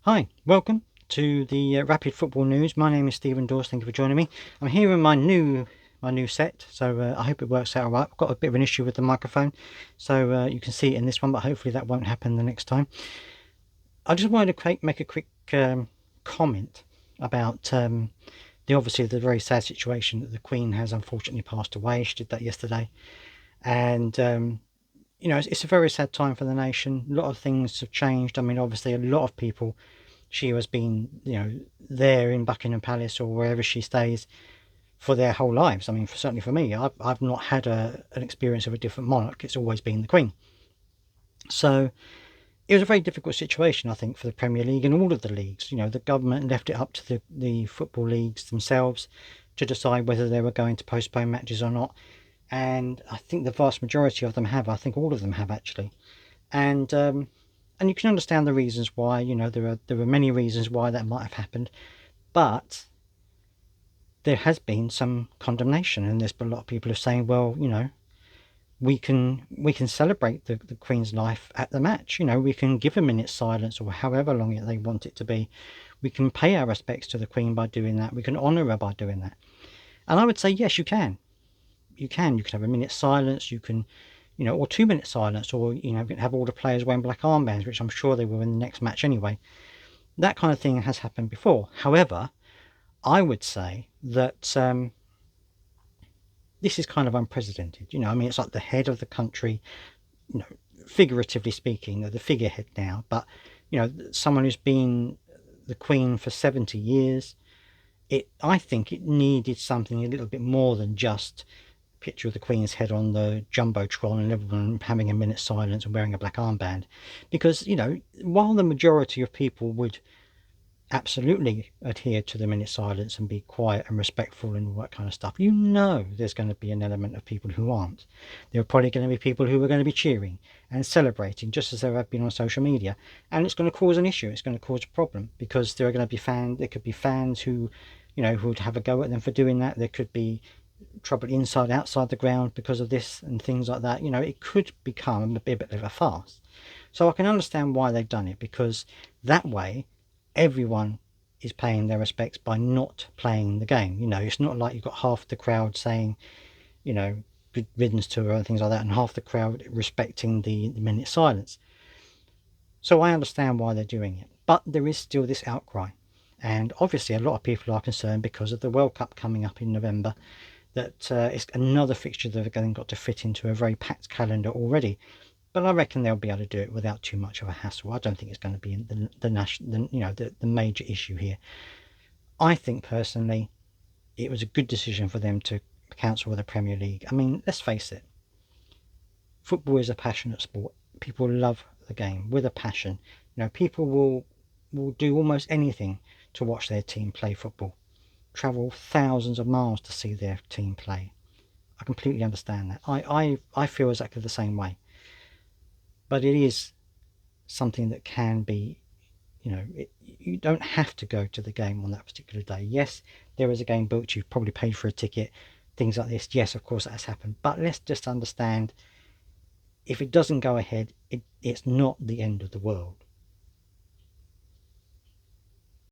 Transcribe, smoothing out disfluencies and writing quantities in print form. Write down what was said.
Hi, welcome to the Rapid Football News. My name is Stephen Dawes. Thank you for joining me. I'm here in my new set, so I hope it works out all right. I've got a bit of an issue with the microphone, so you can see it in this one, but hopefully that won't happen the next time. I just wanted to make a quick comment about obviously the very sad situation that the Queen has unfortunately passed away. She did that yesterday, and it's a very sad time for the nation. A lot of things have changed. I mean, obviously, a lot of people. She has been, there in Buckingham Palace or wherever she stays for their whole lives. I mean, certainly for me, I've not had an experience of a different monarch. It's always been the Queen. So it was a very difficult situation, I think, for the Premier League and all of the leagues. The government left it up to the football leagues themselves to decide whether they were going to postpone matches or not. And I think the vast majority of them have. I think all of them have, actually. And you can understand the reasons why. There are many reasons why that might have happened, but there has been some condemnation, and there's been a lot of people who are saying, well, we can celebrate the Queen's life at the match. We can give a minute's silence or however long they want it to be. We can pay our respects to the Queen by doing that. We can honour her by doing that. And I would say, yes, you can. You can have a minute's silence. You can, or 2 minute silence, or have all the players wearing black armbands, which I'm sure they will in the next match anyway. That kind of thing has happened before. However, I would say that this is kind of unprecedented. I mean, it's like the head of the country, figuratively speaking, the figurehead now, but someone who's been the Queen for 70 years. I think it needed something a little bit more than just picture of the Queen's head on the jumbotron and everyone having a minute's silence and wearing a black armband, because while the majority of people would absolutely adhere to the minute silence and be quiet and respectful and all that kind of stuff, there's going to be an element of people who aren't. There are probably going to be people who are going to be cheering and celebrating, just as there have been on social media, and it's going to cause an issue. It's going to cause a problem, because there are going to be there could be fans who who would have a go at them for doing that. There could be trouble outside the ground because of this and things like that. It could become a bit of a farce. So I can understand why they've done it, because that way everyone is paying their respects by not playing the game. It's not like you've got half the crowd saying good riddance to her and things like that, and half the crowd respecting the minute silence. So I understand why they're doing it, but there is still this outcry, and obviously a lot of people are concerned because of the World Cup coming up in November, that it's another fixture that they've got to fit into a very packed calendar already. But I reckon they'll be able to do it without too much of a hassle. I don't think it's going to be the major issue here. I think personally, it was a good decision for them to cancel the Premier League. I mean, let's face it. Football is a passionate sport. People love the game with a passion. People will do almost anything to watch their team play football. Travel thousands of miles to see their team play. I completely understand that. I feel exactly the same way. But it is something that can be, you don't have to go to the game on that particular day. Yes, there is a game booked. You've probably paid for a ticket, things like this. Yes, of course that has happened. But let's just understand, if it doesn't go ahead, it's not the end of the world.